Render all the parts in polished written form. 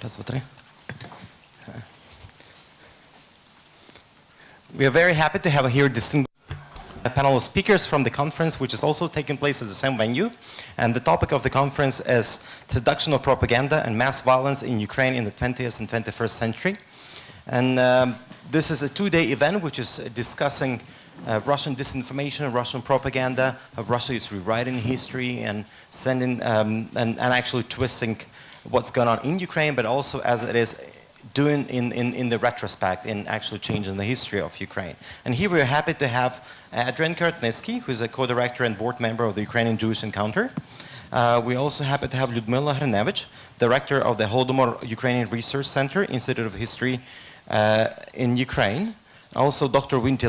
Раз, два, три. We are very happy to have here distinguished panel of speakers from the conference, which is also taking place at the same venue. And the topic of the conference is Seduction of Propaganda and Mass Violence in Ukraine in the 20th and 21st century. And this is a two-day event which is discussing Russian disinformation, Russian propaganda, how Russia is rewriting history and sending and actually twisting what's going on in Ukraine, but also as it is doing in the retrospect, in actually changing the history of Ukraine. And here we are happy to have Adrian Karatnycky, who is a co-director and board member of the Ukrainian Jewish Encounter. We also happy to have Lyudmyla Hrynevych, director of the Holodomor Ukrainian Research Center, Institute of History in Ukraine. Also Dr. Wendy,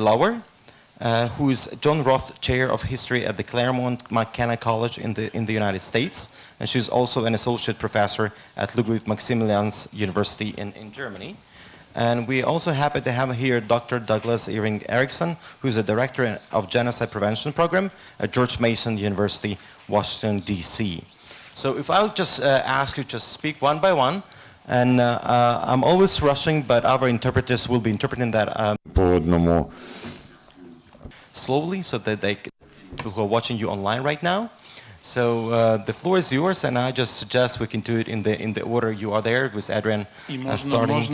who is John Roth Chair of History at the Claremont McKenna College in the United States, and she's also an associate professor at Ludwig Maximillians University in Germany. And we also happy to have here Dr. Douglas Erickson, who is a director of Genocide Prevention Program at George Mason University, Washington, D.C. So if I'll just ask you to speak one by one, and I'm always rushing, but our interpreters will be interpreting that slowly, so that they who are watching you online right now. So the floor is yours, and I just suggest we can do it in the order you are there, with Adrian starting.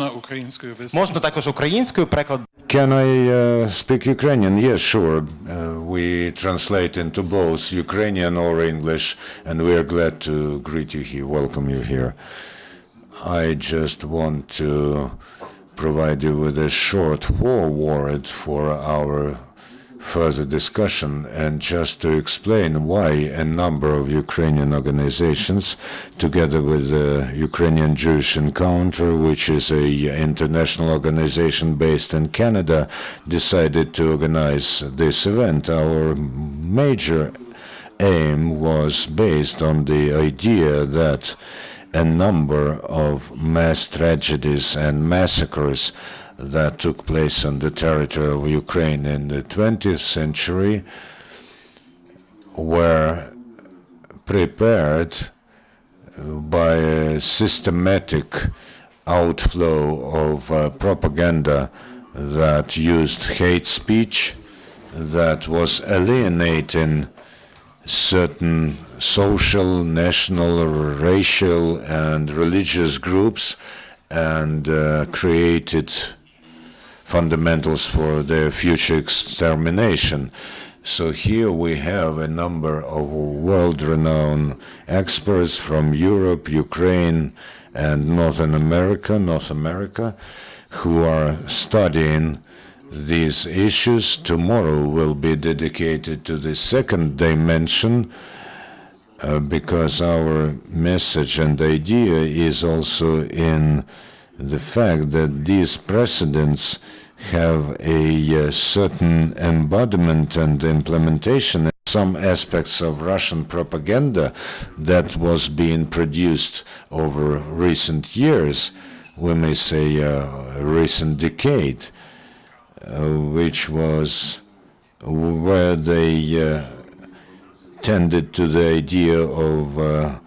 Можна також українською переклад. Can I speak Ukrainian? Yes, sure. We translate into both Ukrainian or English, and we are glad to greet you here, welcome you here. I just want to provide you with a short foreword for our further discussion, and just to explain why a number of Ukrainian organizations, together with the Ukrainian Jewish Encounter, which is an international organization based in Canada, decided to organize this event. Our major aim was based on the idea that a number of mass tragedies and massacres that took place on the territory of Ukraine in the 20th century were prepared by a systematic outflow of propaganda that used hate speech, that was alienating certain social, national, racial, and religious groups, and created fundamentals for their future extermination. So here we have a number of world-renowned experts from Europe, Ukraine, and North America, who are studying these issues. Tomorrow will be dedicated to the second dimension, because our message and idea is also in the fact that these precedents have a certain embodiment and implementation in some aspects of Russian propaganda that was being produced over recent years, we may say a recent decade, which was where they tended to the idea of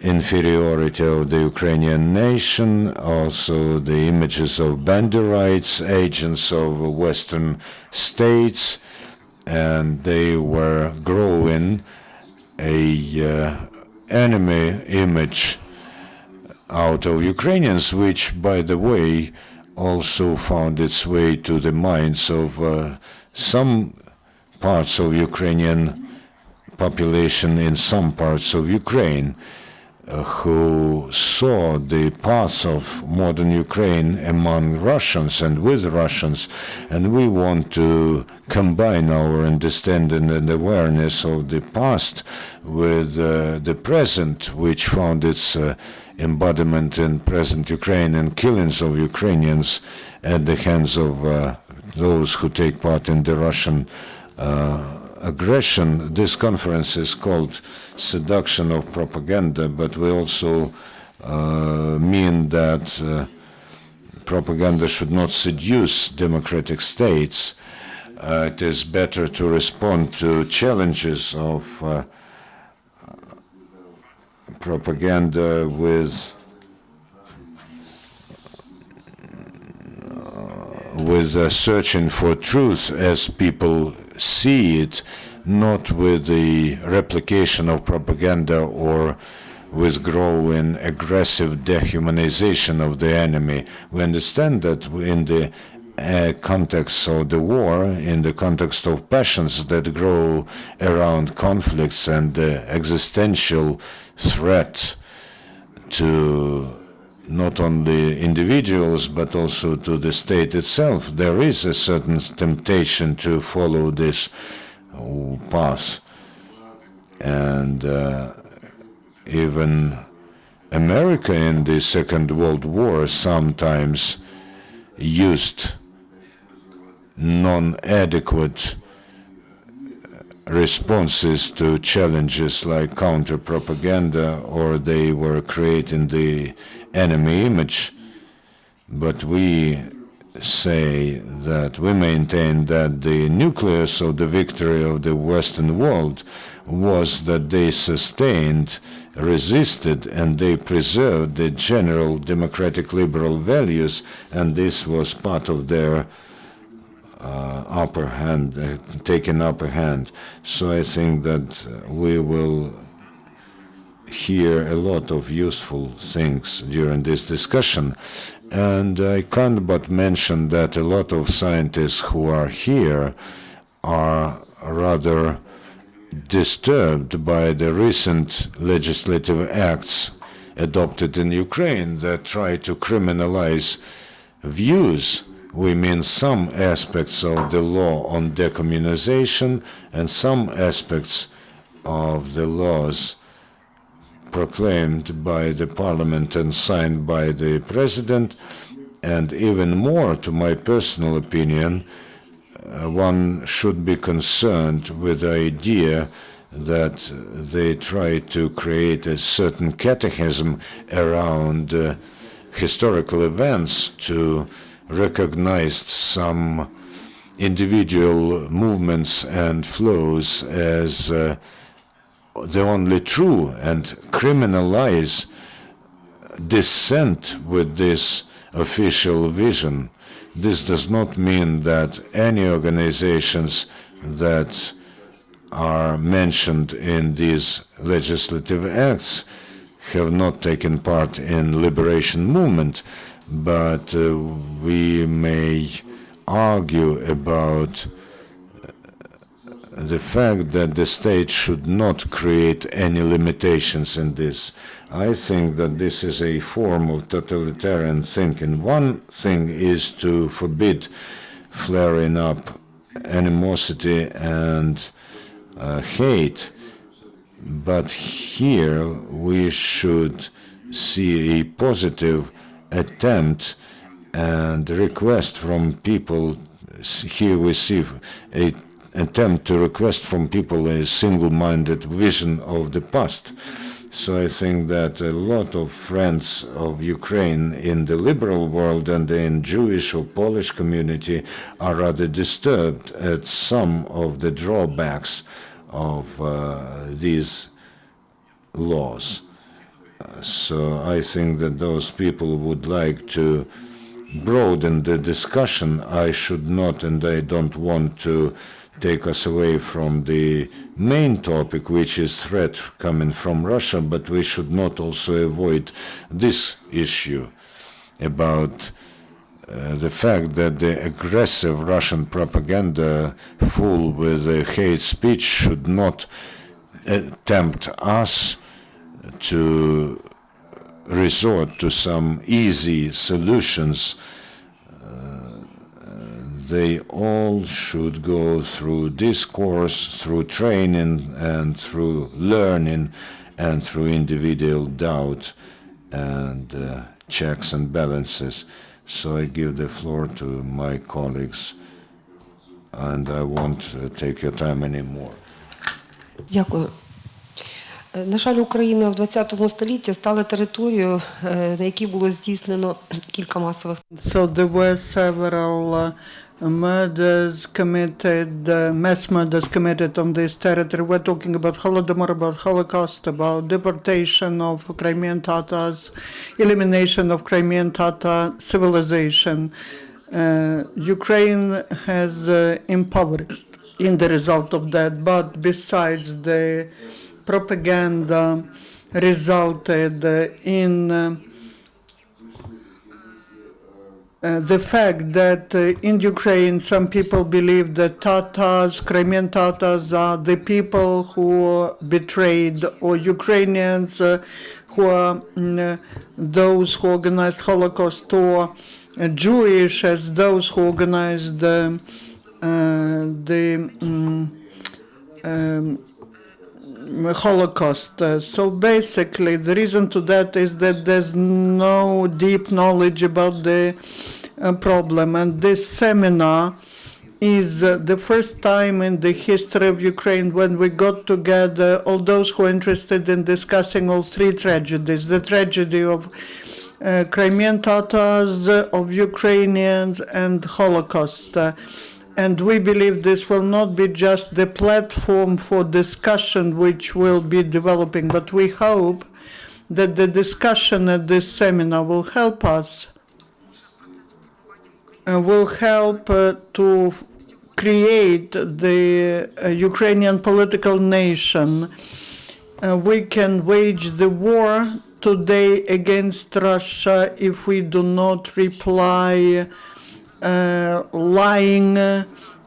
inferiority of the Ukrainian nation, also the images of banderites, agents of Western states, and they were growing a enemy image out of Ukrainians, which, by the way, also found its way to the minds of some parts of Ukrainian population in some parts of Ukraine, who saw the path of modern Ukraine among Russians and with Russians, and we want to combine our understanding and awareness of the past with the present, which found its embodiment in present Ukraine and killings of Ukrainians at the hands of those who take part in the Russian aggression. This conference is called Seduction of Propaganda, but we also mean that propaganda should not seduce democratic states. It is better to respond to challenges of propaganda with with searching for truth as people see it, not with the replication of propaganda or with growing aggressive dehumanization of the enemy. We understand that in the context of the war, in the context of passions that grow around conflicts and the existential threat to not only individuals but also to the state itself, there is a certain temptation to follow this path. And even America in the Second World War sometimes used non-adequate responses to challenges like counter-propaganda, or they were creating the enemy image. But we say that we maintain that the nucleus of the victory of the Western world was that they sustained, resisted, and they preserved the general democratic liberal values, and this was part of their upper hand, taking upper hand. So I think that we will hear a lot of useful things during this discussion. And I can't but mention that a lot of scientists who are here are rather disturbed by the recent legislative acts adopted in Ukraine that try to criminalize views. We mean some aspects of the law on decommunization and some aspects of the laws proclaimed by the parliament and signed by the president. And even more, to my personal opinion, one should be concerned with the idea that they try to create a certain catechism around historical events to recognize some individual movements and flows as the only true, and criminalize dissent with this official vision. This does not mean that any organizations that are mentioned in these legislative acts have not taken part in liberation movement, but we may argue about the fact that the state should not create any limitations in this. I think that this is a form of totalitarian thinking. One thing is to forbid flaring up animosity and hate, but here we should see a positive attempt and request from people. Here we see a attempt to request from people a single-minded vision of the past. So I think that a lot of friends of Ukraine in the liberal world and in Jewish or Polish community are rather disturbed at some of the drawbacks of these laws. So I think that those people would like to broaden the discussion. I should not, and I don't want to take us away from the main topic, which is threat coming from Russia, but we should not also avoid this issue about the fact that the aggressive Russian propaganda full with hate speech should not tempt us to resort to some easy solutions. They all should go through discourse, through training, and through learning, and through individual doubt and checks and balances. So I give the floor to my colleagues, and I won't take your time anymore. Дякую. На жаль, Україна в 20 столітті стала територією, на якій було здійснено кілька масових. So there were several murders committed, mass murders committed on this territory. We're talking about Holodomor, about Holocaust, about deportation of Crimean Tatars, elimination of Crimean Tatar civilization. Ukraine has impoverished in the result of that, but besides the propaganda resulted in the fact that in Ukraine some people believe that Tatars, Crimean Tatars are the people who betrayed, or Ukrainians who are those who organized Holocaust, or Jewish as those who organized the Holocaust. So basically, the reason to that is that there's no deep knowledge about the problem. And this seminar is the first time in the history of Ukraine when we got together all those who are interested in discussing all three tragedies: the tragedy of Crimean Tatars, of Ukrainians, and Holocaust. And we believe this will not be just the platform for discussion which will be developing, but we hope that the discussion at this seminar will help us, will help to create the Ukrainian political nation. We can wage the war today against Russia if we do not reply lying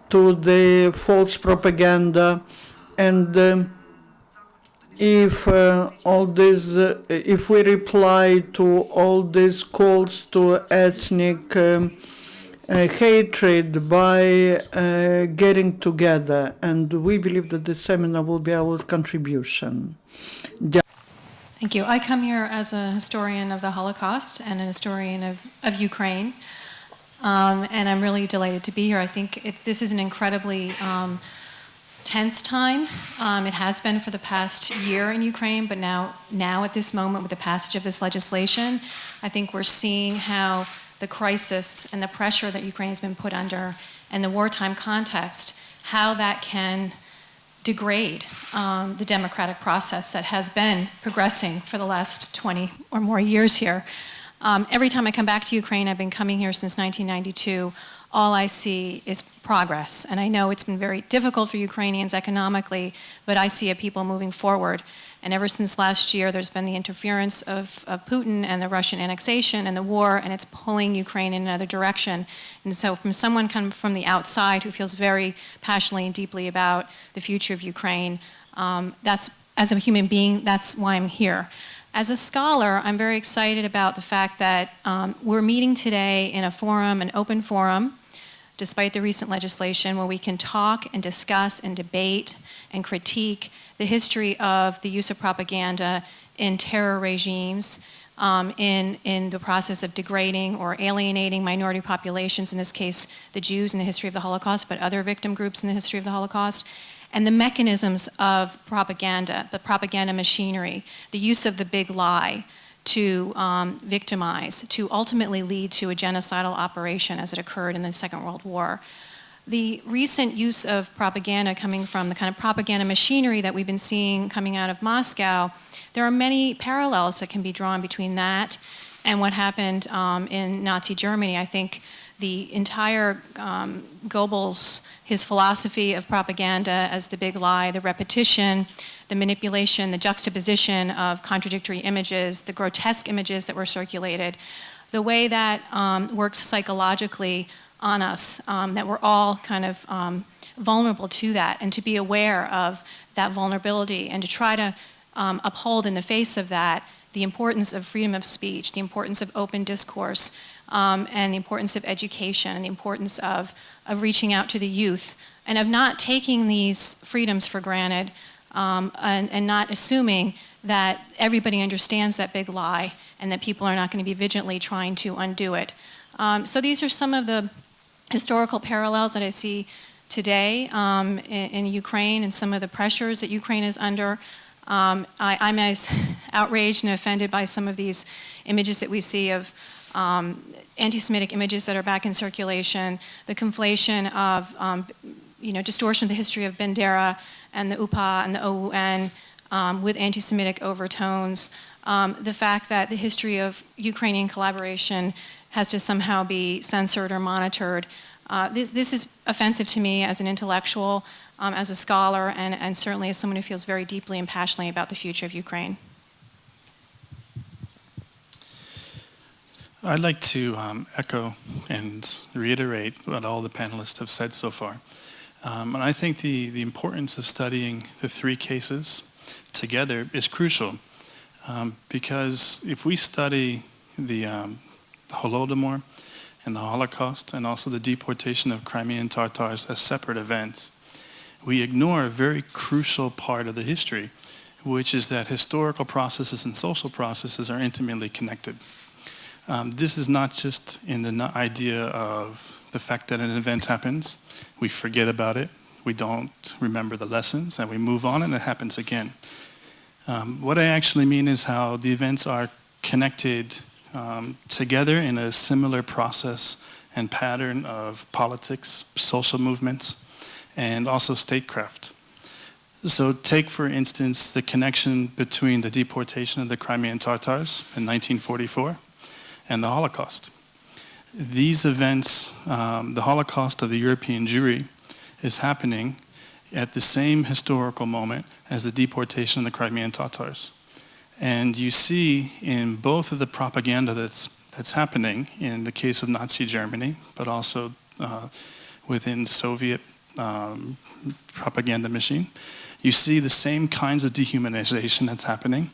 to the false propaganda, and if we reply to all these calls to ethnic hatred by getting together, and we believe that this seminar will be our contribution. Thank you. I come here as a historian of the Holocaust and a historian of Ukraine. And I'm really delighted to be here. I think this is an incredibly tense time. It has been for the past year in Ukraine, but now at this moment with the passage of this legislation, I think we're seeing how the crisis and the pressure that Ukraine has been put under and the wartime context, how that can degrade the democratic process that has been progressing for the last 20 or more years here. Every time I come back to Ukraine, I've been coming here since 1992, all I see is progress. And I know it's been very difficult for Ukrainians economically, but I see a people moving forward. And ever since last year, there's been the interference of Putin and the Russian annexation and the war, and it's pulling Ukraine in another direction. And so from someone come from the outside who feels very passionately and deeply about the future of Ukraine, that's, as a human being, that's why I'm here. As a scholar, I'm very excited about the fact that we're meeting today in a forum, an open forum, despite the recent legislation, where we can talk and discuss and debate and critique the history of the use of propaganda in terror regimes, in the process of degrading or alienating minority populations, in this case the Jews in the history of the Holocaust, but other victim groups in the history of the Holocaust, and the mechanisms of propaganda, the propaganda machinery, the use of the big lie to victimize, to ultimately lead to a genocidal operation as it occurred in the Second World War. The recent use of propaganda coming from the kind of propaganda machinery that we've been seeing coming out of Moscow, there are many parallels that can be drawn between that and what happened in Nazi Germany. I think the entire Goebbels, his philosophy of propaganda as the big lie, the repetition, the manipulation, the juxtaposition of contradictory images, the grotesque images that were circulated, the way that works psychologically on us, that we're all kind of vulnerable to that, and to be aware of that vulnerability and to try to uphold in the face of that the importance of freedom of speech, the importance of open discourse, and the importance of education, and the importance of reaching out to the youth, and of not taking these freedoms for granted, and not assuming that everybody understands that big lie and that people are not going to be vigilantly trying to undo it. So these are some of the historical parallels that I see today in Ukraine and some of the pressures that Ukraine is under. I'm as outraged and offended by some of these images that we see of anti-Semitic images that are back in circulation, the conflation of distortion of the history of Bandera and the UPA and the OUN with anti-Semitic overtones, the fact that the history of Ukrainian collaboration has to somehow be censored or monitored. This is offensive to me as an intellectual, as a scholar, and certainly as someone who feels very deeply and passionately about the future of Ukraine. I'd like to echo and reiterate what all the panelists have said so far. And I think the importance of studying the three cases together is crucial, because if we study the Holodomor and the Holocaust and also the deportation of Crimean Tatars as separate events, we ignore a very crucial part of the history, which is that historical processes and social processes are intimately connected. This is not just in the idea of the fact that an event happens, we forget about it, we don't remember the lessons, and we move on and it happens again. What I actually mean is how the events are connected together in a similar process and pattern of politics, social movements, and also statecraft. So take, for instance, the connection between the deportation of the Crimean Tatars in 1944 and the Holocaust. These events, the Holocaust of the European Jewry, is happening at the same historical moment as the deportation of the Crimean Tatars. And you see in both of the propaganda that's happening in the case of Nazi Germany, but also within the Soviet propaganda machine, you see the same kinds of dehumanization that's happening.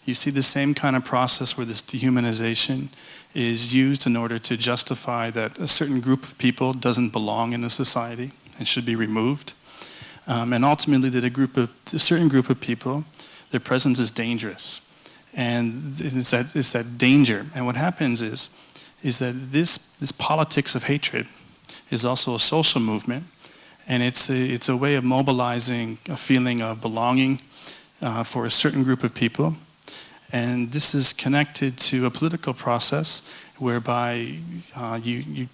You see the same kind of process where this dehumanization is used in order to justify that a certain group of people doesn't belong in a society and should be removed. And ultimately that a certain group of people, their presence is dangerous. And it's that danger. And what happens is that this politics of hatred is also a social movement, and it's a way of mobilizing a feeling of belonging for a certain group of people. And this is connected to a political process whereby you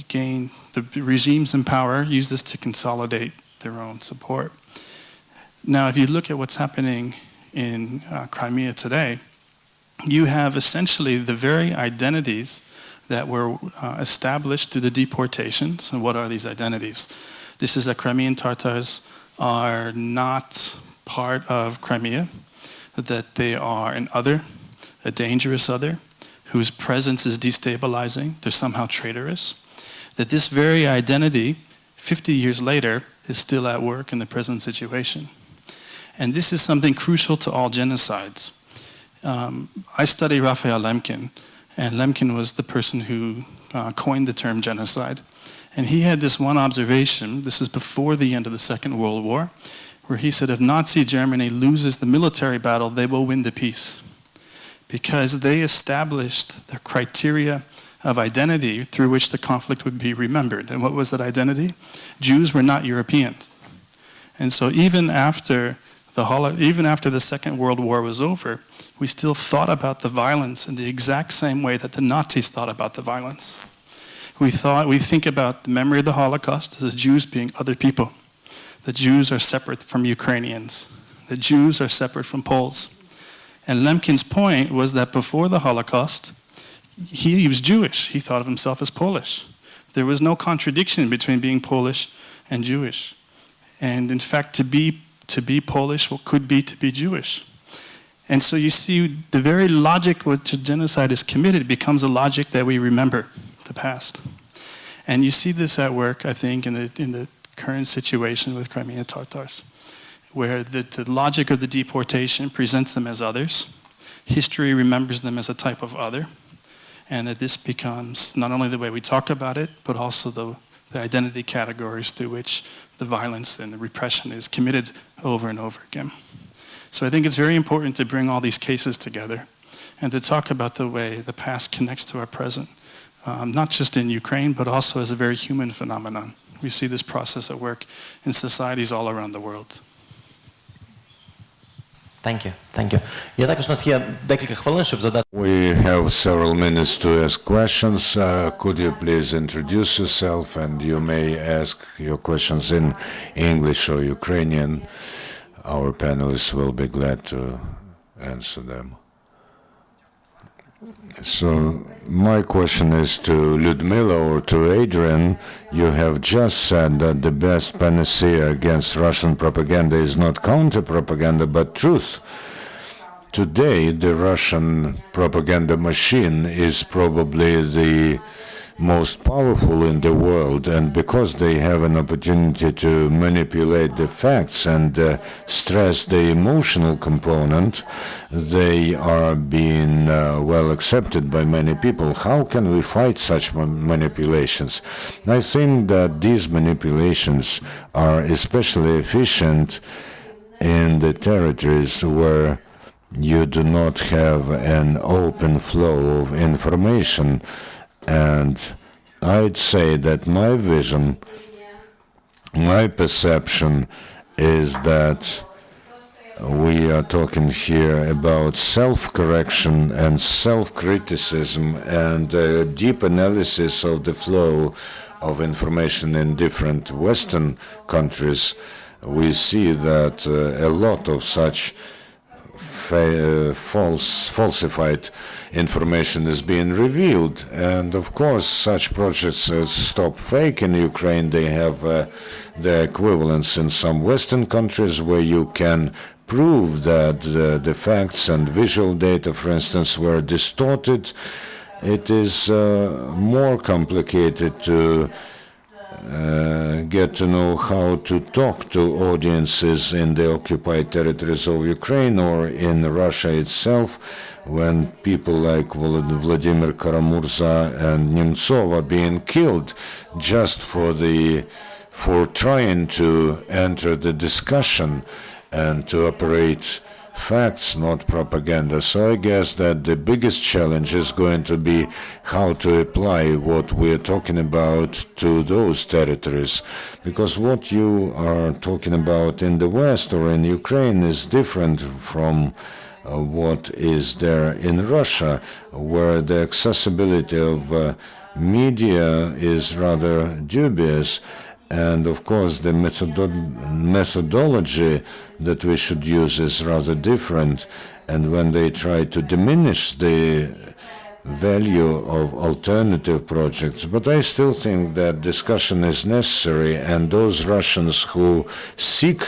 gain, the regimes in power use this to consolidate their own support. Now, if you look at what's happening in Crimea today, you have essentially the very identities that were established through the deportations. And what are these identities? This is that Crimean Tatars are not part of Crimea, that they are an other, a dangerous other, whose presence is destabilizing, they're somehow traitorous, that this very identity, 50 years later, is still at work in the present situation. And this is something crucial to all genocides. I study Raphael Lemkin, and Lemkin was the person who coined the term genocide. And he had this one observation, this is before the end of the Second World War, where he said if Nazi Germany loses the military battle, they will win the peace. Because they established the criteria of identity through which the conflict would be remembered. And what was that identity? Jews were not Europeans. And so even after the Second World War was over, we still thought about the violence in the exact same way that the Nazis thought about the violence. We think about the memory of the Holocaust as the Jews being other people. The Jews are separate from Ukrainians. The Jews are separate from Poles. And Lemkin's point was that before the Holocaust, he was Jewish. He thought of himself as Polish. There was no contradiction between being Polish and Jewish. And in fact, to be Polish could be to be Jewish. And so you see the very logic which a genocide is committed becomes a logic that we remember the past. And you see this at work, I think, in the current situation with Crimean Tatars, where the logic of the deportation presents them as others. History remembers them as a type of other. And that this becomes not only the way we talk about it, but also the identity categories through which the violence and the repression is committed over and over again. So I think it's very important to bring all these cases together and to talk about the way the past connects to our present, not just in Ukraine, but also as a very human phenomenon. We see this process at work in societies all around the world. Thank you. Thank you. Я також у нас є декілька хвилин, щоб задати. We have several minutes to ask questions. Could you please introduce yourself, and you may ask your questions in English or Ukrainian. Our panelists will be glad to answer them. So My question is to Lyudmyla or to Adrian. You have just said that the best panacea against Russian propaganda is not counter-propaganda, but truth. Today, the Russian propaganda machine is probably the most powerful in the world, and because they have an opportunity to manipulate the facts and stress the emotional component, they are being well accepted by many people. How can we fight such manipulations? I think that these manipulations are especially efficient in the territories where you do not have an open flow of information. And I'd say that my vision, my perception is that we are talking here about self-correction and self-criticism and deep analysis of the flow of information in different Western countries. We see that a lot of such falsified information is being revealed, and of course such projects as Stop Fake in Ukraine, they have their equivalents in some Western countries where you can prove that the facts and visual data, for instance, were distorted. It is more complicated to get to know how to talk to audiences in the occupied territories of Ukraine or in Russia itself, when people like Vladimir Karamurza and Nemtsov are being killed just for trying to enter the discussion and to operate facts, not propaganda. So I guess that the biggest challenge is going to be how to apply what we're talking about to those territories. Because what you are talking about in the West or in Ukraine is different from what is there in Russia, where the accessibility of media is rather dubious. And of course, the methodology that we should use is rather different. And when they try to diminish the value of alternative projects, but I still think that discussion is necessary, and those Russians who seek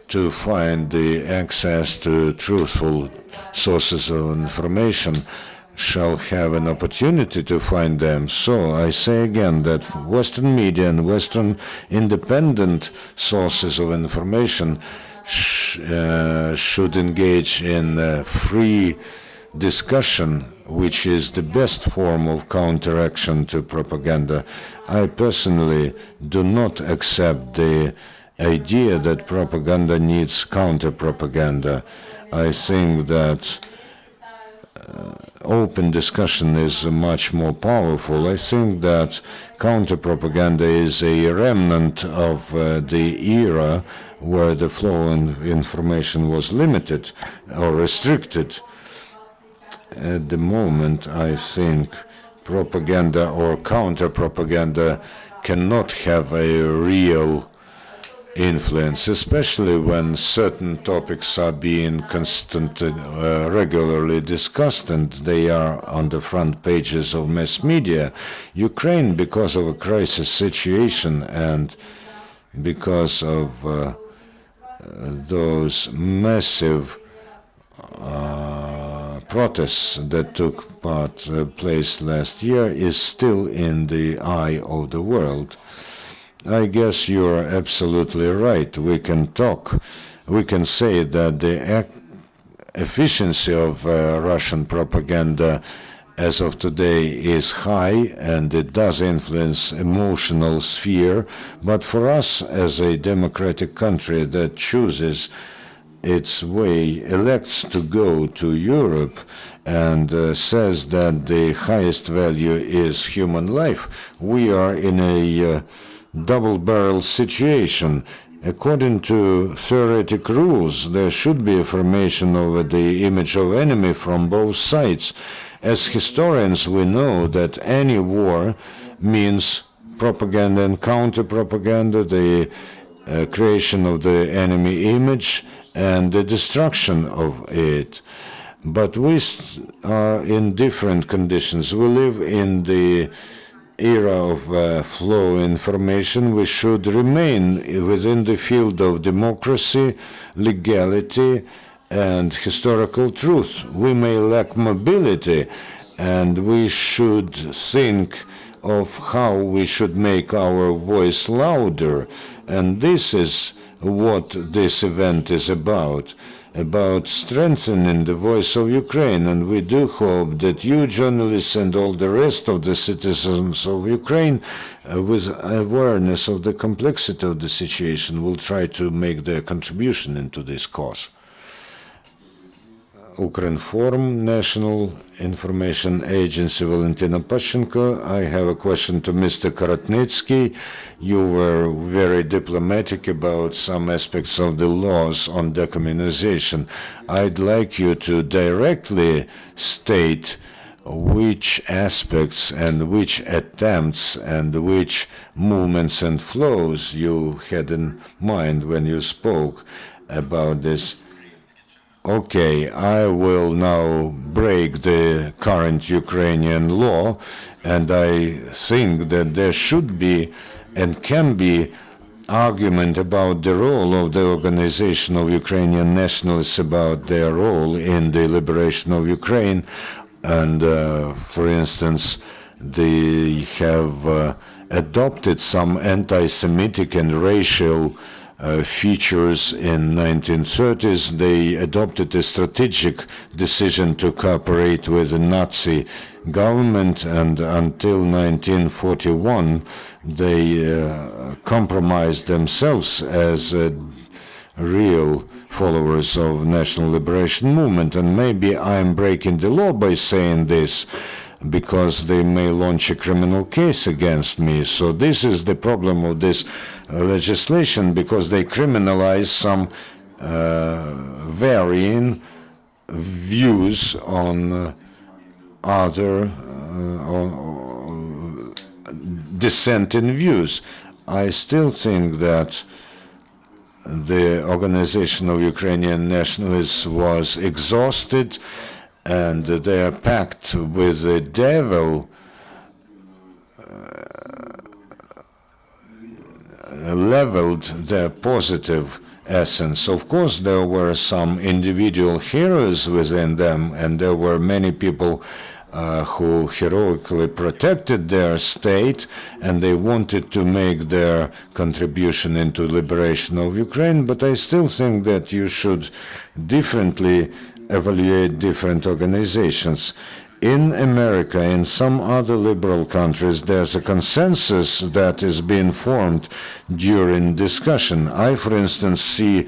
to find the access to truthful sources of information shall have an opportunity to find them. So I say again that Western media and Western independent sources of information should engage in free discussion, which is the best form of counteraction to propaganda. I personally do not accept the idea that propaganda needs counter-propaganda. I think that open discussion is much more powerful. I think that counter-propaganda is a remnant of the era where the flow of information was limited or restricted. At the moment, I think propaganda or counter-propaganda cannot have a real influence, especially when certain topics are being regularly discussed and they are on the front pages of mass media. Ukraine, because of a crisis situation and because of those massive protests that took place last year, is still in the eye of the world. I guess you're absolutely right. We can say that the efficiency of Russian propaganda as of today is high, and it does influence emotional sphere. But for us, as a democratic country that chooses its way, elects to go to Europe and says that the highest value is human life, we are in a double-barrel situation. According to theoretic rules, there should be affirmation of the image of enemy from both sides. As historians, we know that any war means propaganda and counter-propaganda, the creation of the enemy image and the destruction of it. But we are in different conditions. We live in the era of flow information. We should remain within the field of democracy, legality, and historical truth. We may lack mobility, and we should think of how we should make our voice louder. And this is what this event is about strengthening the voice of Ukraine. And we do hope that you journalists and all the rest of the citizens of Ukraine, with awareness of the complexity of the situation, will try to make their contribution into this cause. Ukrinform, National Information Agency, Valentina Pashchenko. I have a question to Mr. Karatnycky. You were very diplomatic about some aspects of the laws on decommunization. I'd like you to directly state which aspects and which attempts and which movements and flows you had in mind when you spoke about this. Okay, I will now break the current Ukrainian law, and I think that there should be and can be argument about the role of the organization of Ukrainian nationalists, about their role in the liberation of Ukraine. And for instance, they have adopted some anti-Semitic and racial features in 1930s. They adopted a strategic decision to cooperate with the Nazi government, and until 1941 they compromised themselves as real followers of national liberation movement. And maybe I'm breaking the law by saying this, because they may launch a criminal case against me. So this is the problem of this legislation, because they criminalize some varying views on other dissenting views. I still think that the organization of Ukrainian nationalists was exhausted, and their pact with the devil leveled their positive essence. Of course, there were some individual heroes within them, and there were many people who heroically protected their state, and they wanted to make their contribution into liberation of Ukraine. But I still think that you should differently evaluate different organizations. In America, in some other liberal countries, there's a consensus that is being formed during discussion. I, for instance, see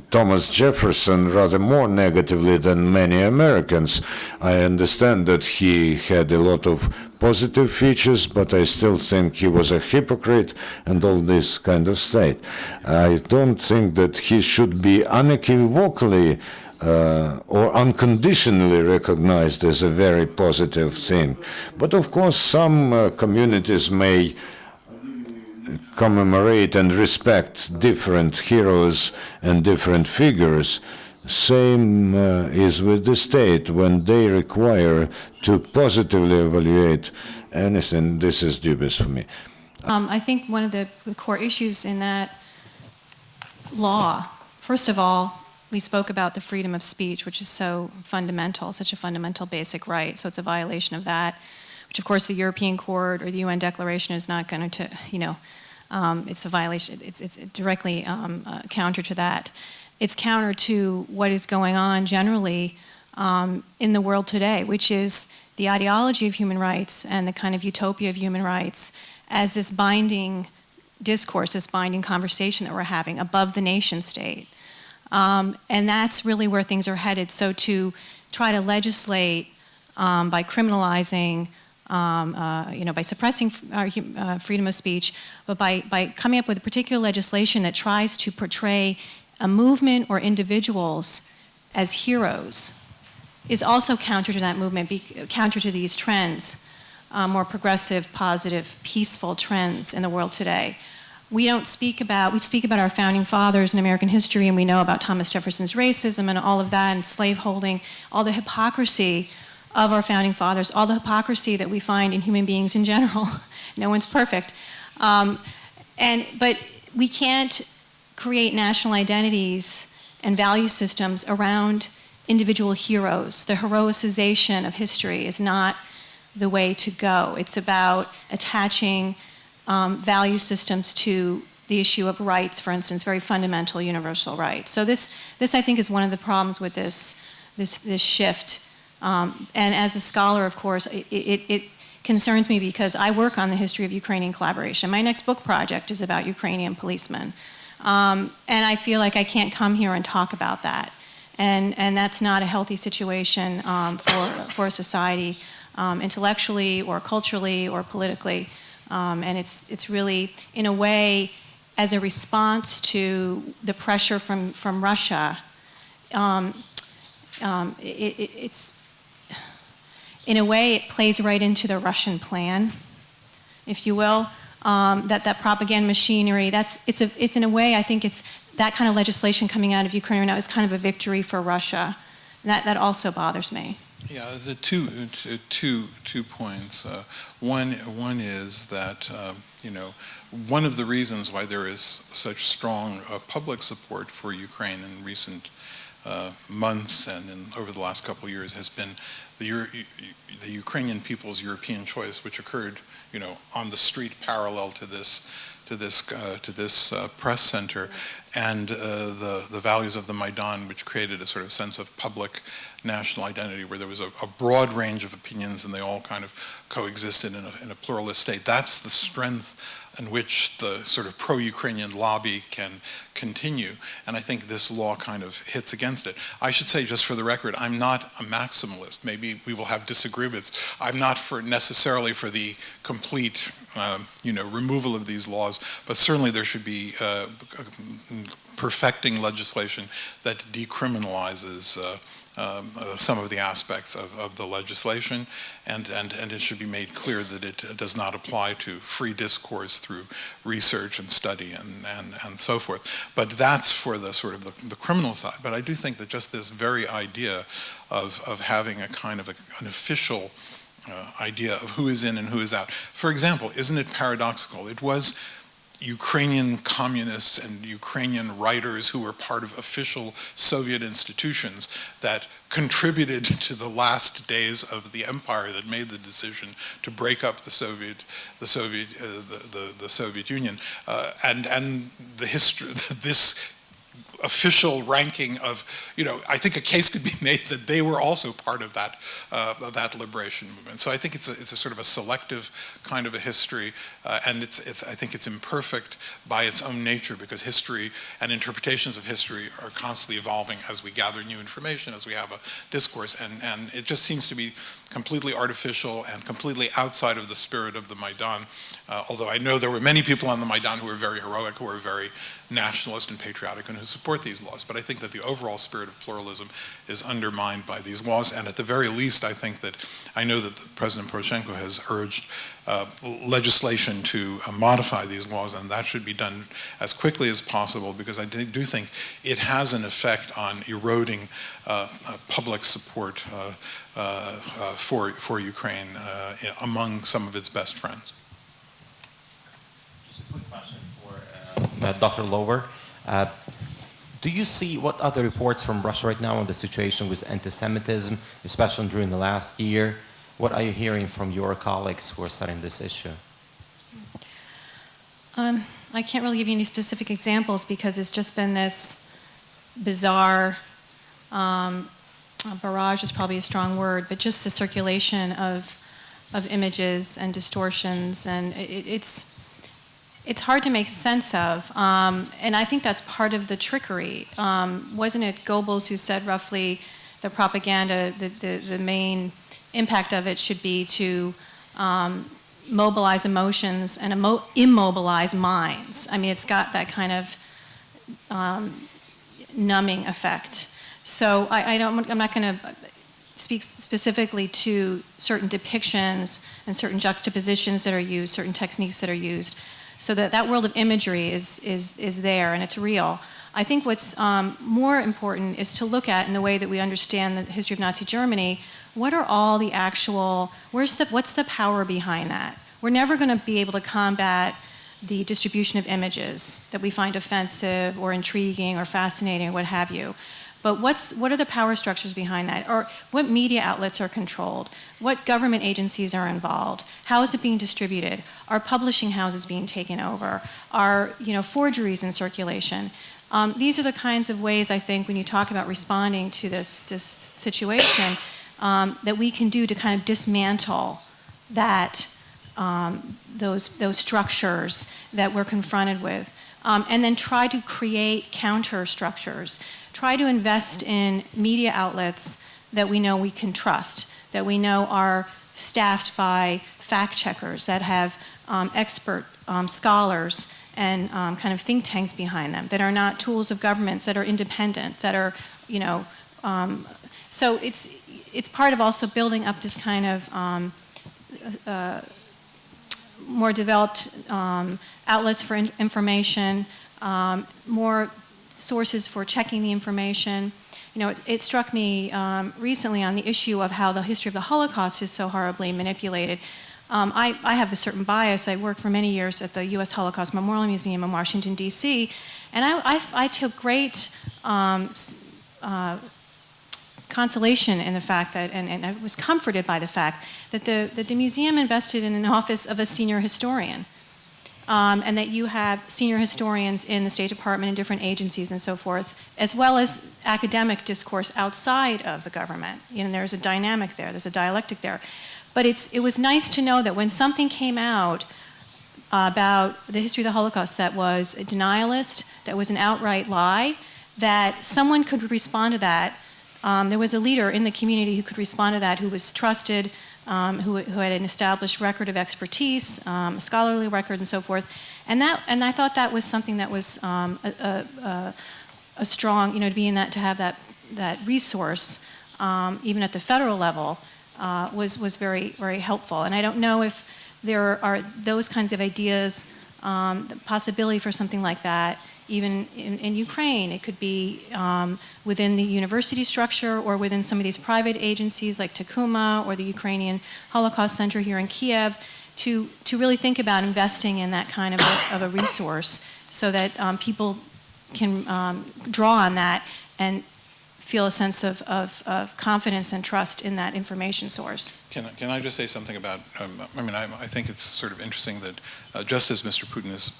Thomas Jefferson rather more negatively than many Americans. I understand that he had a lot of positive features, but I still think he was a hypocrite and all this kind of state. I don't think that he should be unequivocally or unconditionally recognized as a very positive thing. But of course, some communities may commemorate and respect different heroes and different figures. Same is with the state. When they require to positively evaluate anything, this is dubious for me. I think one of the core issues in that law, first of all, we spoke about the freedom of speech, which is so fundamental, such a fundamental basic right. So it's a violation of that, which of course the European Court or the UN Declaration is not going to, it's a violation. It's directly counter to that. It's counter to what is going on generally in the world today, which is the ideology of human rights and the kind of utopia of human rights as this binding discourse, this binding conversation that we're having above the nation state. And that's really where things are headed. So to try to legislate by criminalizing, by suppressing freedom of speech, but by coming up with a particular legislation that tries to portray a movement or individuals as heroes is also counter to that movement, counter to these trends, more progressive, positive, peaceful trends in the world today. we speak about our founding fathers in American history, and we know about Thomas Jefferson's racism and all of that, and slaveholding, all the hypocrisy of our founding fathers, all the hypocrisy that we find in human beings in general. No one's perfect. But we can't create national identities and value systems around individual heroes. The heroicization of history is not the way to go. It's about attaching value systems to the issue of rights, for instance, very fundamental universal rights. So this I think is one of the problems with this shift. And as a scholar, of course, it concerns me because I work on the history of Ukrainian collaboration. My next book project is about Ukrainian policemen. And I feel like I can't come here and talk about that. And that's not a healthy situation for a society, intellectually or culturally or politically. And it's really, in a way, as a response to the pressure from Russia, it's in a way it plays right into the Russian plan, if you will. That propaganda machinery. It's in a way, I think it's that kind of legislation coming out of Ukraine right now is kind of a victory for Russia. And that also bothers me. Yeah, the two points. One is that one of the reasons why there is such strong public support for Ukraine in recent months and over the last couple of years has been the Ukrainian people's European choice, which occurred, on the street parallel to this press center, and the values of the Maidan, which created a sort of sense of public national identity where there was a broad range of opinions and they all kind of coexisted in a pluralist state. That's the strength in which the sort of pro-Ukrainian lobby can continue, and I think this law kind of hits against it. I should say, just for the record, I'm not a maximalist. Maybe we will have disagreements. I'm not necessarily for the complete removal of these laws, but certainly there should be perfecting legislation that decriminalizes some of the aspects of the legislation, and it should be made clear that it does not apply to free discourse through research and study and so forth. But that's for the sort of the criminal side. But I do think that just this very idea of having a kind of an official idea of who is in and who is out. For example, isn't it paradoxical? It was Ukrainian communists and Ukrainian writers who were part of official Soviet institutions that contributed to the last days of the empire that made the decision to break up the Soviet Union, and the history, this official ranking of, I think a case could be made that they were also part of that liberation movement. So I think it's a sort of a selective kind of a history, and I think it's imperfect by its own nature, because history and interpretations of history are constantly evolving as we gather new information, as we have a discourse, and it just seems to be completely artificial and completely outside of the spirit of the Maidan. Although I know there were many people on the Maidan who were very heroic, who were very nationalist and patriotic, and who support these laws. But I think that the overall spirit of pluralism is undermined by these laws. And at the very least, I know that President Poroshenko has urged legislation to modify these laws, and that should be done as quickly as possible, because I do think it has an effect on eroding public support for Ukraine among some of its best friends. Just a quick question for Dr. Lower. Do you see what other reports from Russia right now on the situation with anti-Semitism, especially during the last year? What are you hearing from your colleagues who are studying this issue? I can't really give you any specific examples, because it's just been this bizarre, barrage is probably a strong word, but just the circulation of images and distortions, and it's hard to make sense of, and I think that's part of the trickery. Wasn't it Goebbels who said roughly the propaganda, the main impact of it should be to mobilize emotions and immobilize minds? I mean, it's got that kind of numbing effect. So I'm not going to speak specifically to certain depictions and certain juxtapositions that are used, certain techniques that are used. So that world of imagery is there and it's real. I think what's more important is to look at, in the way that we understand the history of Nazi Germany, what are all the actual, what's the power behind that? We're never going to be able to combat the distribution of images that we find offensive or intriguing or fascinating or what have you. But what are the power structures behind that? Or what media outlets are controlled? What government agencies are involved? How is it being distributed? Are publishing houses being taken over? Are forgeries in circulation? These are the kinds of ways, I think, when you talk about responding to this situation, that we can do to kind of dismantle that, those structures that we're confronted with, and then try to create counter structures. Try to invest in media outlets that we know we can trust, that we know are staffed by fact checkers, that have expert scholars and kind of think tanks behind them, that are not tools of governments, that are independent, that are, so it's part of also building up this kind of more developed outlets for information, more sources for checking the information. It struck me recently on the issue of how the history of the Holocaust is so horribly manipulated. I have a certain bias. I worked for many years at the U.S. Holocaust Memorial Museum in Washington, D.C., and I took great consolation in the fact that, and I was comforted by the fact that the museum invested in an office of a senior historian. And that you have senior historians in the State Department and different agencies and so forth, as well as academic discourse outside of the government. There's a dynamic there, there's a dialectic there. But it was nice to know that when something came out about the history of the Holocaust that was a denialist, that was an outright lie, that someone could respond to that. There was a leader in the community who could respond to that, who was trusted, who had an established record of expertise, a scholarly record, and so forth, and I thought that was something that was a strong, to be in that, to have that resource, even at the federal level, was very, very helpful. And I don't know if there are those kinds of ideas, the possibility for something like that. Even in Ukraine, it could be within the university structure or within some of these private agencies like Takuma or the Ukrainian Holocaust Center here in Kiev, to really think about investing in that kind of a resource so that people can draw on that and feel a sense of confidence and trust in that information source. Can I just say something about, I think it's sort of interesting that just as Mr. Putin is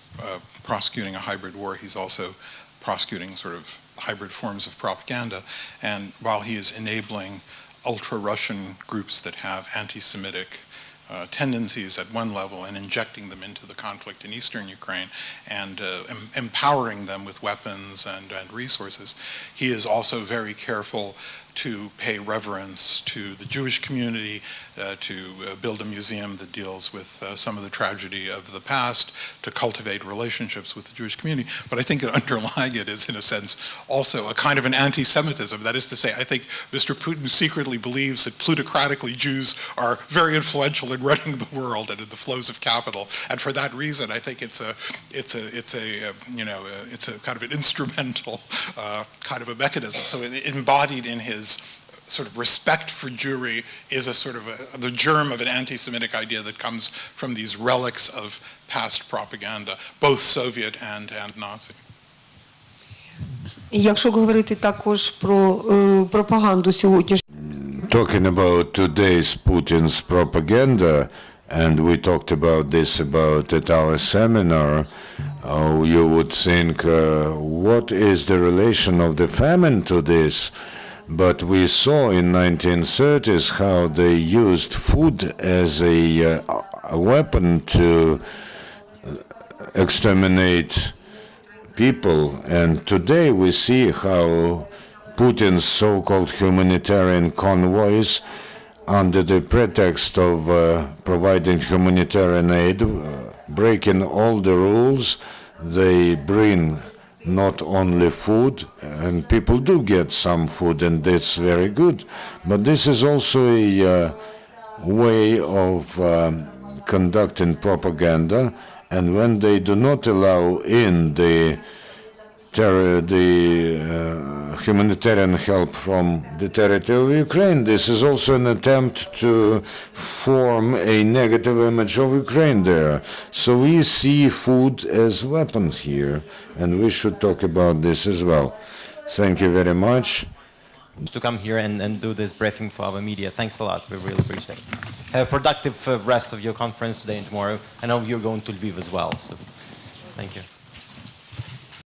prosecuting a hybrid war, he's also prosecuting sort of hybrid forms of propaganda. And while he is enabling ultra-Russian groups that have anti-Semitic tendencies at one level and injecting them into the conflict in eastern Ukraine and empowering them with weapons and resources, he is also very careful to pay reverence to the Jewish community, to build a museum that deals with some of the tragedy of the past, to cultivate relationships with the Jewish community. But I think that underlying it is, in a sense, also a kind of an anti-Semitism. That is to say, I think Mr. Putin secretly believes that plutocratically Jews are very influential in running the world and in the flows of capital. And for that reason, I think it's a kind of an instrumental kind of a mechanism. So embodied in his sort of respect for Jewry is a sort of the germ of an anti-Semitic idea that comes from these relics of past propaganda, both Soviet and Nazi. Якщо говорити також про пропаганду сьогоднішнього. Talking about today's Putin's propaganda, and we talked about this at our seminar, you would think, what is the relation of the famine to this? But we saw in 1930s how they used food as a weapon to exterminate people. And today we see how Putin's so-called humanitarian convoys, under the pretext of providing humanitarian aid, breaking all the rules, they bring not only food, and people do get some food, and that's very good, but this is also a way of conducting propaganda, and when they do not allow in the humanitarian help from the territory of Ukraine, this is also an attempt to form a negative image of Ukraine there. So we see food as weapons here, and we should talk about this as well. Thank you very much. To come here and do this briefing for our media. Thanks a lot. We really appreciate it. Have a productive rest of your conference today and tomorrow. I know you're going to Lviv as well, so thank you.